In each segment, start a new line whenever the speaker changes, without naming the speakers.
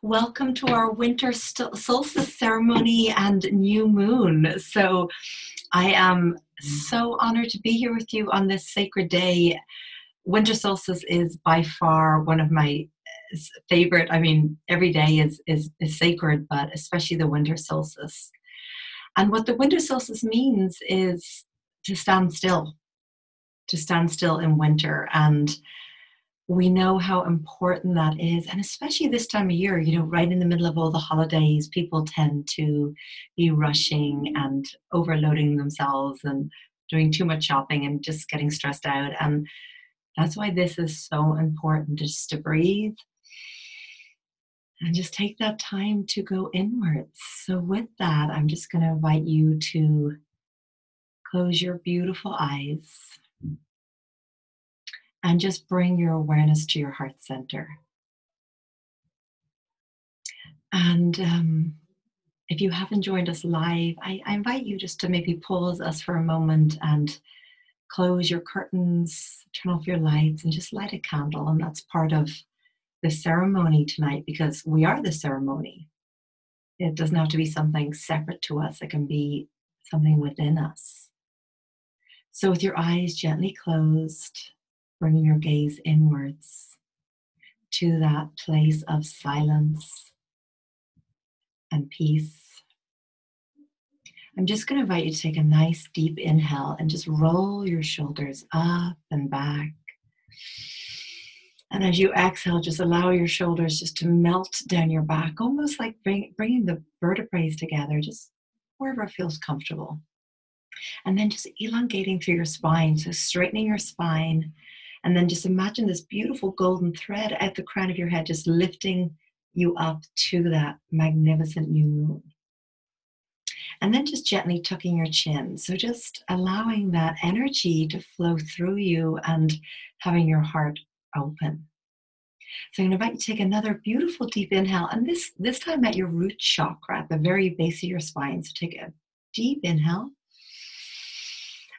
Welcome to our winter solstice ceremony and new moon. So I am so honored to be here with you on this sacred day. Winter solstice is by far one of my favorite. I mean, every day is sacred, but especially the winter solstice. And what the winter solstice means is to stand still in winter. And we know how important that is. And especially this time of year, right in the middle of all the holidays, people tend to be rushing and overloading themselves and doing too much shopping and just getting stressed out. And that's why this is so important, just to breathe and just take that time to go inwards. So with that, I'm just going to invite you to close your beautiful eyes and just bring your awareness to your heart center. And if you haven't joined us live, I invite you just to maybe pause us for a moment and close your curtains, turn off your lights, and just light a candle. And that's part of the ceremony tonight, because we are the ceremony. It doesn't have to be something separate to us. It can be something within us. So with your eyes gently closed, bringing your gaze inwards to that place of silence and peace. I'm just going to invite you to take a nice deep inhale and just roll your shoulders up and back. And as you exhale, just allow your shoulders just to melt down your back, almost like bringing the vertebrae together, just wherever it feels comfortable. And then just elongating through your spine, so straightening your spine. And then just imagine this beautiful golden thread at the crown of your head, just lifting you up to that magnificent new moon. And then just gently tucking your chin. So just allowing that energy to flow through you and having your heart open. So I'm going to invite you to take another beautiful deep inhale. And this time at your root chakra, at the very base of your spine. So take a deep inhale.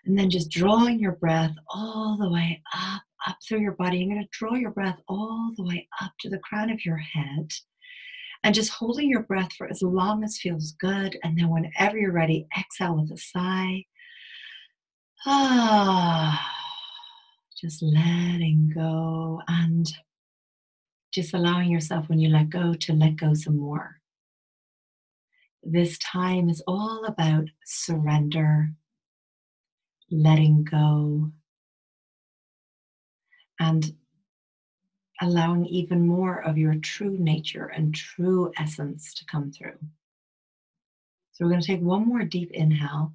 And then just drawing your breath all the way up through your body. You're going to draw your breath all the way up to the crown of your head. And just holding your breath for as long as feels good. And then whenever you're ready, exhale with a sigh. Just letting go and just allowing yourself, when you let go, to let go some more. This time is all about surrender, letting go, and allowing even more of your true nature and true essence to come through. So we're going to take one more deep inhale.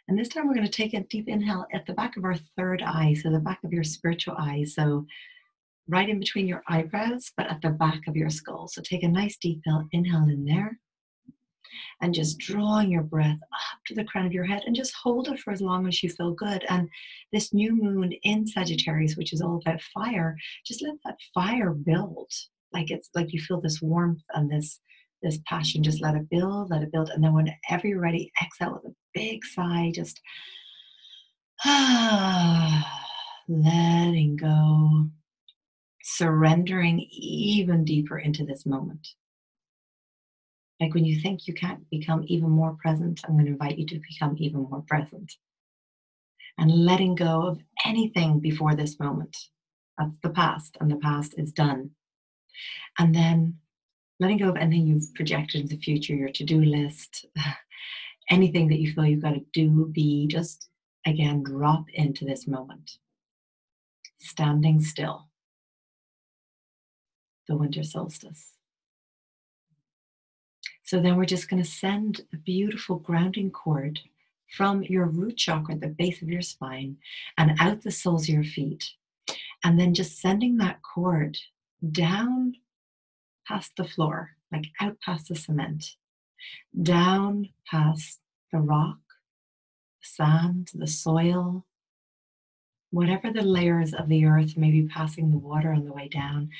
And this time we're going to take a deep inhale at the back of our third eye, so the back of your spiritual eye. So right in between your eyebrows, but at the back of your skull. So take a nice deep inhale in there. And just drawing your breath up to the crown of your head, and just hold it for as long as you feel good. And this new moon in Sagittarius, which is all about fire, just let that fire build. Like it's like you feel this warmth and this passion. Just let it build. And then whenever you're ready, exhale with a big sigh. Just letting go, surrendering even deeper into this moment. Like when you think you can't become even more present, I'm going to invite you to become even more present. And letting go of anything before this moment. That's the past, and the past is done. And then letting go of anything you've projected into the future, your to-do list, anything that you feel you've got to do, be, just, again, drop into this moment. Standing still. The winter solstice. So then we're just going to send a beautiful grounding cord from your root chakra at the base of your spine and out the soles of your feet. And then just sending that cord down past the floor, like out past the cement, down past the rock, the sand, the soil, whatever the layers of the earth, maybe passing the water on the way down.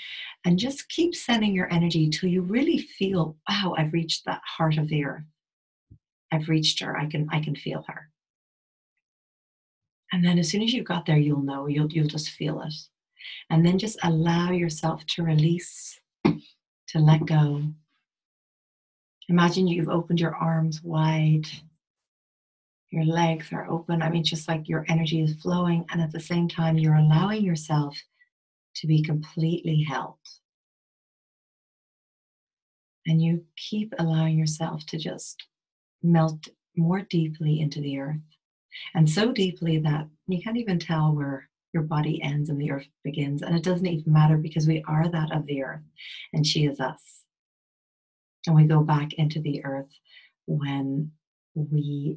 And just keep sending your energy till you really feel, wow, I've reached that heart of the earth. I've reached her. I can feel her. And then as soon as you've got there, you'll know, you'll just feel it. And then just allow yourself to release, to let go, Imagine you've opened your arms wide, your legs are open. I mean, just like your energy is flowing, and at the same time, you're allowing yourself to be completely held. And you keep allowing yourself to just melt more deeply into the earth, and so deeply that you can't even tell where your body ends and the earth begins. And it doesn't even matter because we are that of the earth, and she is us. And we go back into the earth when we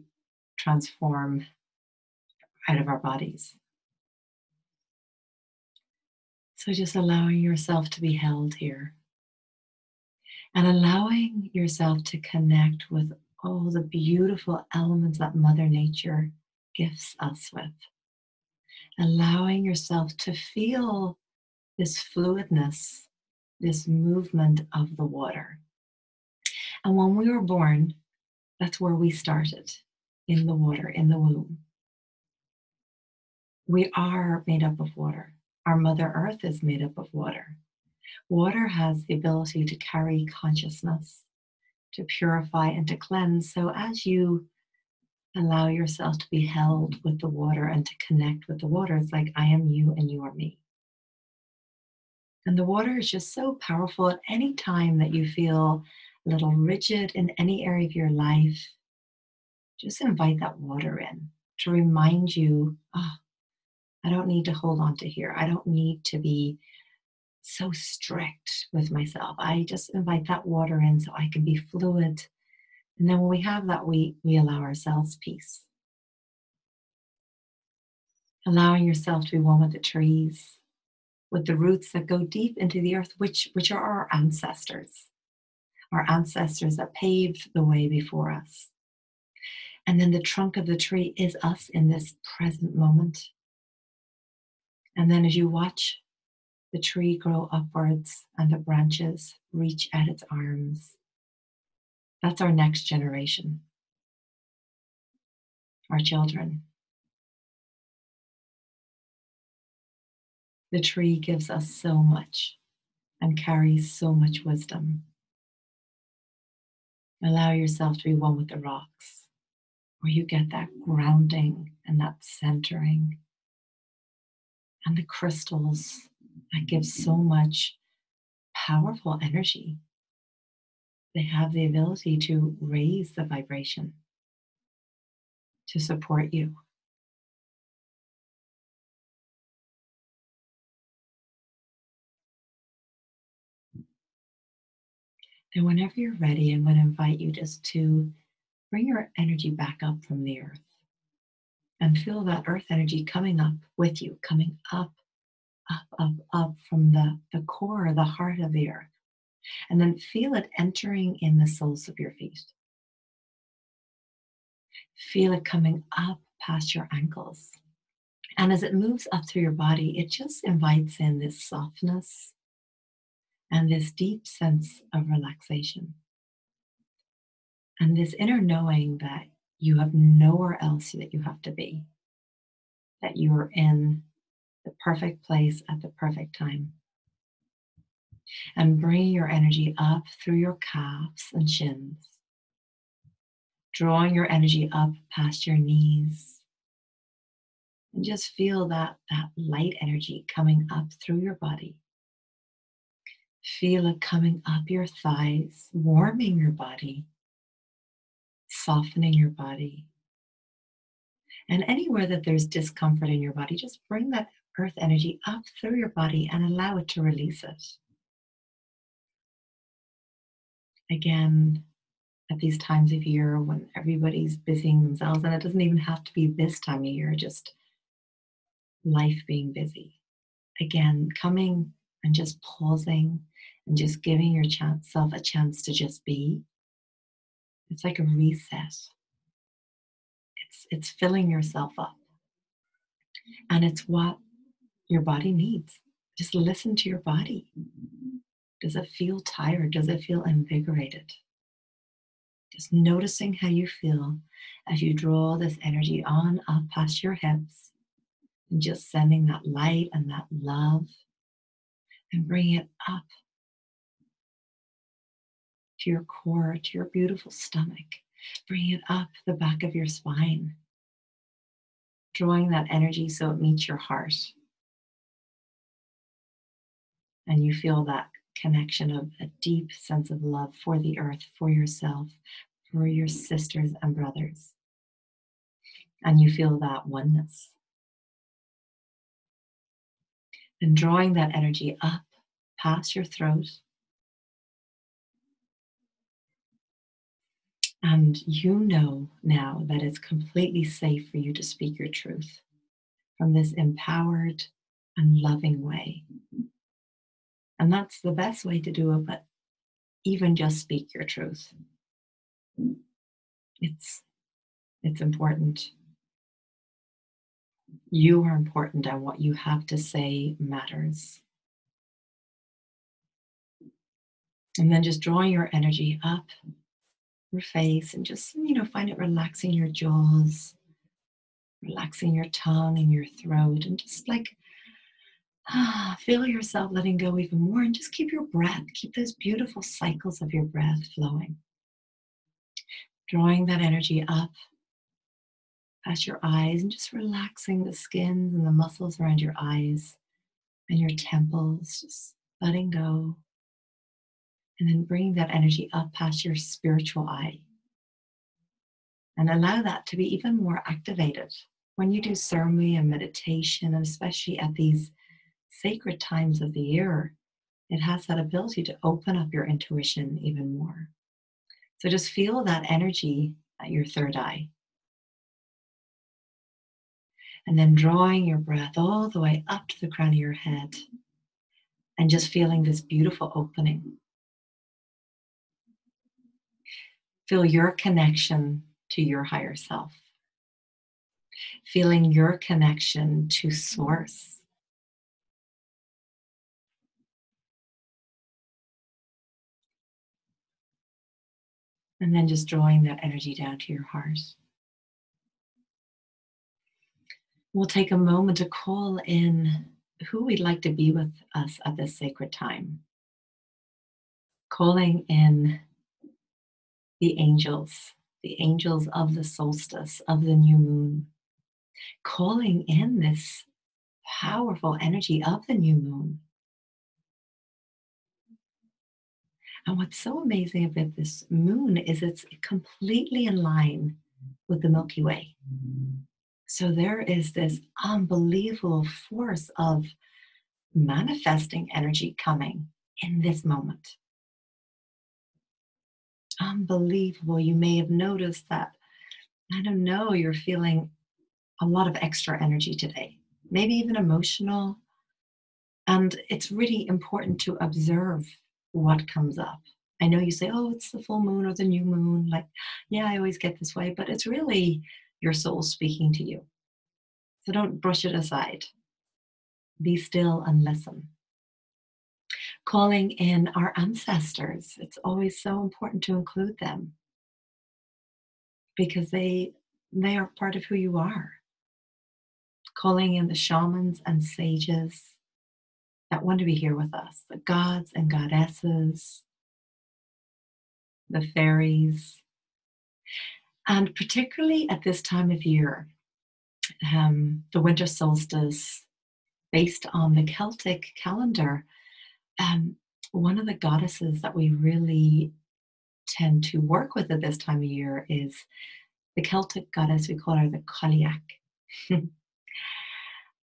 transform out of our bodies. So just allowing yourself to be held here and allowing yourself to connect with all the beautiful elements that Mother Nature gifts us with. Allowing yourself to feel this fluidness, this movement of the water. And when we were born, that's where we started, in the water, in the womb. We are made up of water. Our Mother Earth is made up of water. Water has the ability to carry consciousness, to purify and to cleanse. So as you allow yourself to be held with the water and to connect with the water, it's like I am you and you are me. And the water is just so powerful. At any time that you feel a little rigid in any area of your life, just invite that water in to remind you, oh, I don't need to hold on to here. I don't need to be so strict with myself. I just invite that water in so I can be fluid. And then when we have that, we allow ourselves peace. Allowing yourself to be one with the trees, with the roots that go deep into the earth, which are our ancestors that paved the way before us. And then the trunk of the tree is us in this present moment. And then as you watch the tree grow upwards and the branches reach out its arms, that's our next generation, our children. The tree gives us so much and carries so much wisdom. Allow yourself to be one with the rocks, where you get that grounding and that centering. And the crystals that give so much powerful energy. They have the ability to raise the vibration, to support you. And whenever you're ready, I'm going to invite you just to bring your energy back up from the earth and feel that earth energy coming up with you, coming up, up, up, up from the core, the heart of the earth. And then feel it entering in the soles of your feet. Feel it coming up past your ankles. And as it moves up through your body, it just invites in this softness and this deep sense of relaxation. And this inner knowing that you have nowhere else that you have to be, that you are in the perfect place at the perfect time. And bringing your energy up through your calves and shins, drawing your energy up past your knees. And just feel that light energy coming up through your body. Feel it coming up your thighs, warming your body, softening your body. And anywhere that there's discomfort in your body, just bring that earth energy up through your body and allow it to release it. Again, at these times of year when everybody's busying themselves, and it doesn't even have to be this time of year, just life being busy. Again, coming and just pausing and just giving yourself a chance to just be. It's like a reset. It's filling yourself up. And it's what your body needs. Just listen to your body. Does it feel tired? Does it feel invigorated? Just noticing how you feel as you draw this energy on up past your hips and just sending that light and that love and bring it up to your core, to your beautiful stomach. Bring it up the back of your spine, drawing that energy so it meets your heart. And you feel that connection of a deep sense of love for the earth, for yourself, for your sisters and brothers. And you feel that oneness. And drawing that energy up past your throat. And you know now that it's completely safe for you to speak your truth from this empowered and loving way. And that's the best way to do it, but even just speak your truth. It's important. You are important, and what you have to say matters. And then just drawing your energy up your face and just, find it relaxing your jaws, relaxing your tongue and your throat, and just like feel yourself letting go even more, and just keep your breath. Keep those beautiful cycles of your breath flowing. Drawing that energy up past your eyes and just relaxing the skin and the muscles around your eyes and your temples, just letting go. And then bringing that energy up past your spiritual eye. And allow that to be even more activated. When you do ceremony and meditation, and especially at these sacred times of the year, it has that ability to open up your intuition even more. So just feel that energy at your third eye. And then drawing your breath all the way up to the crown of your head. And just feeling this beautiful opening. Feel your connection to your higher self. Feeling your connection to source. And then just drawing that energy down to your heart. We'll take a moment to call in who we'd like to be with us at this sacred time. Calling in the angels of the solstice, of the new moon. Calling in this powerful energy of the new moon. And what's so amazing about this moon is it's completely in line with the Milky Way. So there is this unbelievable force of manifesting energy coming in this moment. Unbelievable. You may have noticed that, I don't know, you're feeling a lot of extra energy today, maybe even emotional. And it's really important to observe what comes up. I know you say, oh, it's the full moon or the new moon. Like, yeah, I always get this way, but it's really your soul speaking to you. So don't brush it aside. Be still and listen. Calling in our ancestors. It's always so important to include them because they are part of who you are. Calling in the shamans and sages that want to be here with us, the gods and goddesses, the fairies. And particularly at this time of year, the winter solstice, based on the Celtic calendar, one of the goddesses that we really tend to work with at this time of year is the Celtic goddess. We call her the Cailleach.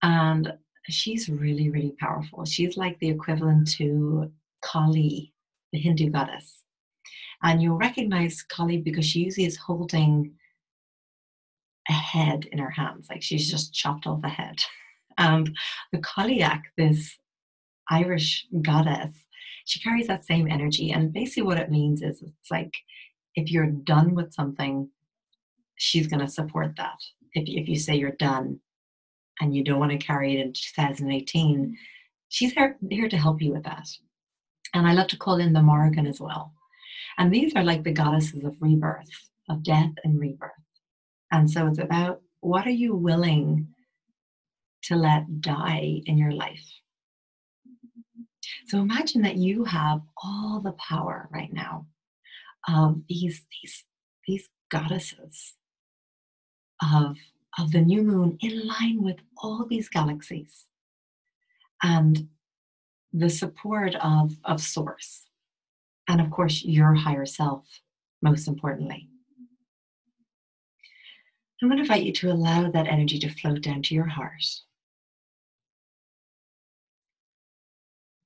And she's really, really powerful. She's like the equivalent to Kali, the Hindu goddess. And you'll recognize Kali because she usually is holding a head in her hands, like she's just chopped off a head. And the Cailleach, this Irish goddess, she carries that same energy. And basically what it means is it's like if you're done with something, she's going to support that. If you say you're done and you don't want to carry it in 2018, she's here to help you with that. And I love to call in the Morrigan as well. And these are like the goddesses of rebirth, of death and rebirth. And so it's about, what are you willing to let die in your life? So imagine that you have all the power right now, of these goddesses of, of the new moon in line with all these galaxies and the support of Source. And of course, your higher self, most importantly. I'm going to invite you to allow that energy to float down to your heart.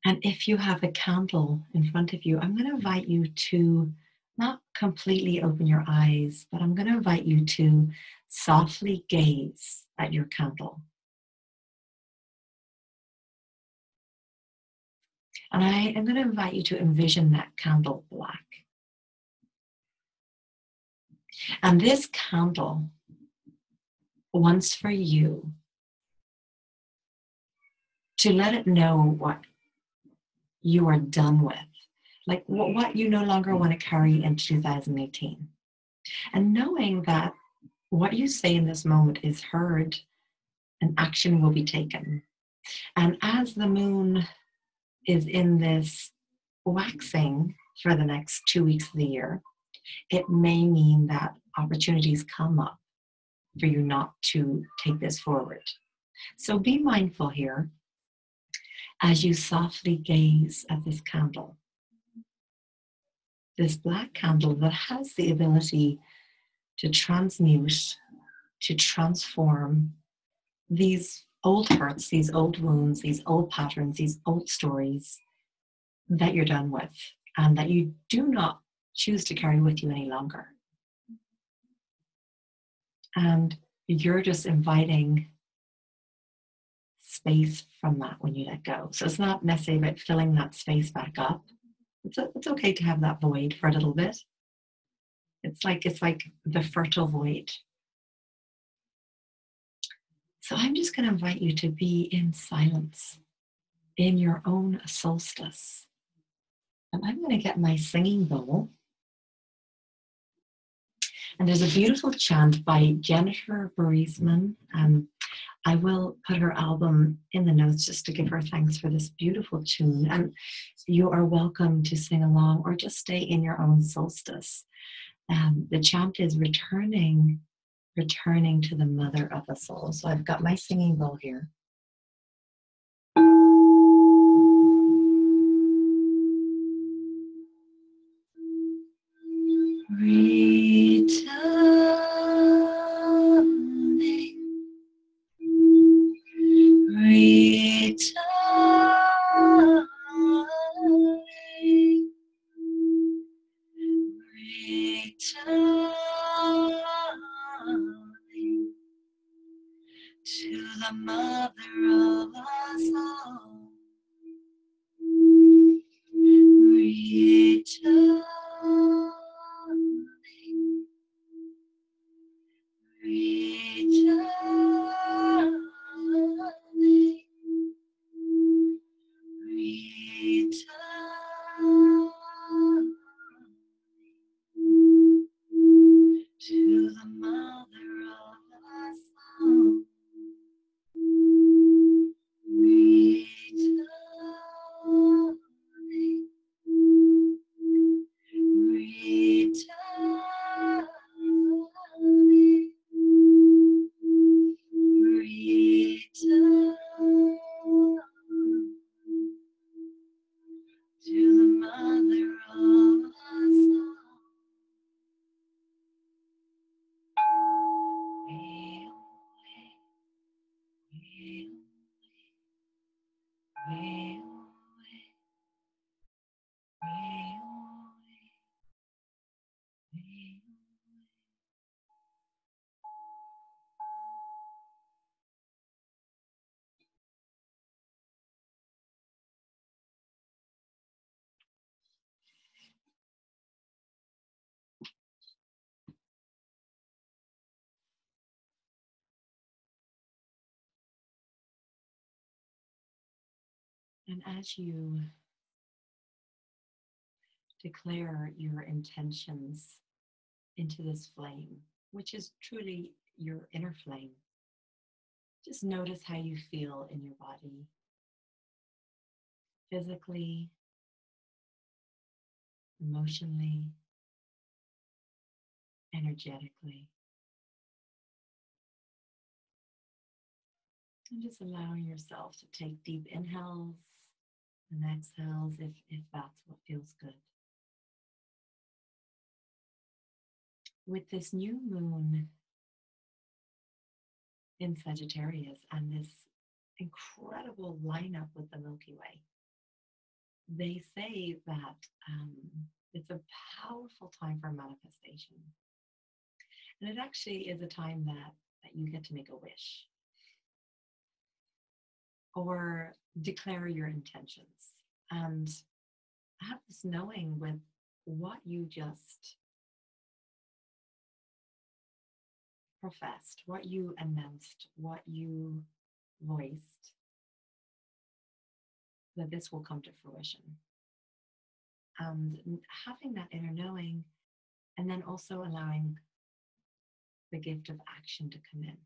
And if you have a candle in front of you, I'm going to invite you to not completely open your eyes, but I'm going to invite you to softly gaze at your candle. And I am going to invite you to envision that candle black. And this candle wants for you to let it know what you are done with, like what you no longer want to carry into 2018. And knowing that what you say in this moment is heard and action will be taken. And as the moon is in this waxing for the next 2 weeks of the year, it may mean that opportunities come up for you not to take this forward. So be mindful here as you softly gaze at this candle. This black candle that has the ability to transmute, to transform these old hurts, these old wounds, these old patterns, these old stories that you're done with and that you do not choose to carry with you any longer. And you're just inviting space from that when you let go. So it's not necessarily about filling that space back up. It's okay to have that void for a little bit. It's like the fertile void. So I'm just going to invite you to be in silence in your own solstice. And I'm going to get my singing bowl. And there's a beautiful chant by Jennifer Berezan. I will put her album in the notes just to give her thanks for this beautiful tune. And you are welcome to sing along or just stay in your own solstice. The chant is returning to the mother of us all. So I've got my singing bowl here. To the mother of us all, returning, to the mother of us all. And as you declare your intentions into this flame, which is truly your inner flame, just notice how you feel in your body, physically, emotionally, energetically. And just allowing yourself to take deep inhales and exhales if that's what feels good. With this new moon in Sagittarius and this incredible lineup with the Milky Way, they say that it's a powerful time for manifestation. And it actually is a time that you get to make a wish or declare your intentions. And have this knowing with what you just professed, what you announced, what you voiced, that this will come to fruition. And having that inner knowing, and then also allowing the gift of action to come in.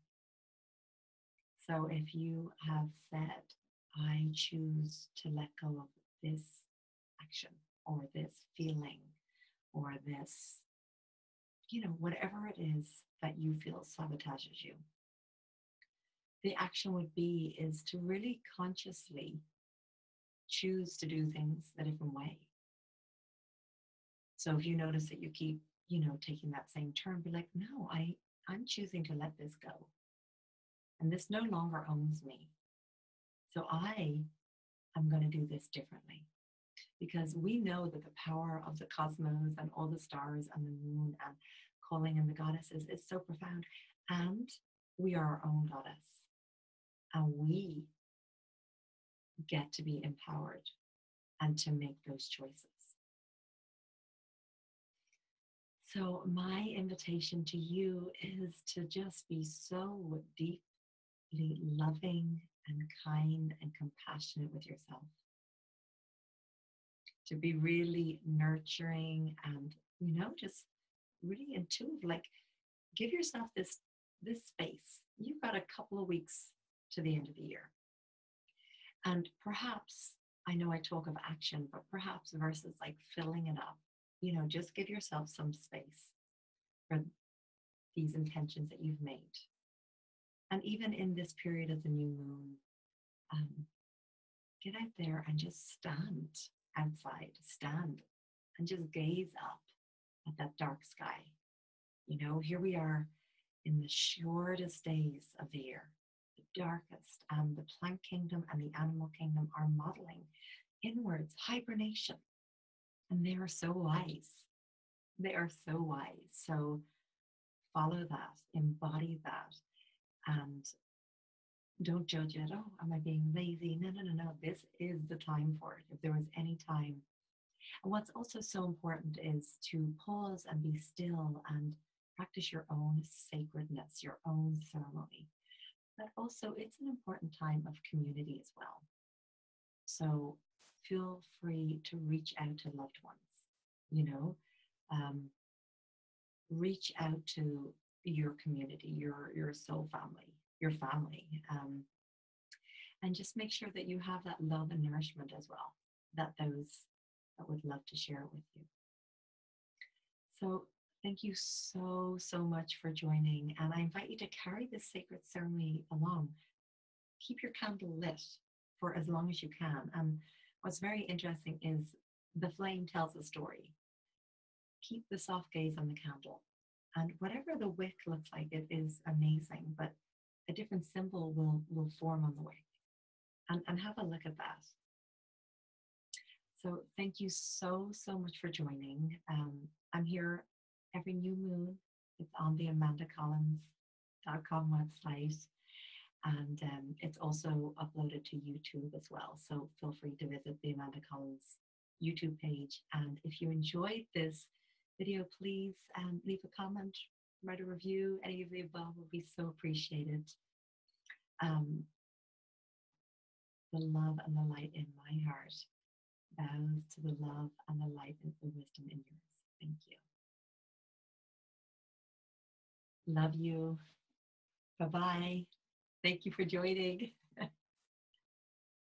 So if you have said, I choose to let go of this action or this feeling or this, whatever it is that you feel sabotages you, the action would be is to really consciously choose to do things a different way. So if you notice that you keep, taking that same turn, be like, no, I'm choosing to let this go. And this no longer owns me. So I am going to do this differently. Because we know that the power of the cosmos and all the stars and the moon and calling in the goddesses is so profound. And we are our own goddess. And we get to be empowered and to make those choices. So my invitation to you is to just be so deeply loving and kind and compassionate with yourself. To be really nurturing and, just really intuitive. Like, give yourself this space. You've got a couple of weeks to the end of the year. And perhaps, I know I talk of action, but perhaps versus like filling it up, just give yourself some space for these intentions that you've made. And even in this period of the new moon, get out there and just stand outside, stand and just gaze up at that dark sky. Here we are in the shortest days of the year, the darkest, and the plant kingdom and the animal kingdom are modeling inwards hibernation. And they are so wise. They are so wise. So follow that, embody that, and don't judge it. Oh, am I being lazy? No. This is the time for it. If there was any time. And what's also so important is to pause and be still and practice your own sacredness, your own ceremony. But also, it's an important time of community as well. So feel free to reach out to loved ones, reach out to your community, your soul family, your family, and just make sure that you have that love and nourishment as well, that those that would love to share it with you. So thank you so much for joining, and I invite you to carry this sacred ceremony along. Keep your candle lit for as long as you can. And what's very interesting is the flame tells a story. Keep the soft gaze on the candle, and whatever the wick looks like, it is amazing, but a different symbol will form on the wick, and have a look at that. So thank you so much for joining. I'm here every new moon. It's on the amandacollins.com website. And it's also uploaded to YouTube as well. So feel free to visit the Amanda Collins YouTube page. And if you enjoyed this video, please leave a comment, write a review. Any of the above will be so appreciated. The love and the light in my heart bows to the love and the light and the wisdom in yours. Thank you. Love you. Bye-bye. Thank you for joining.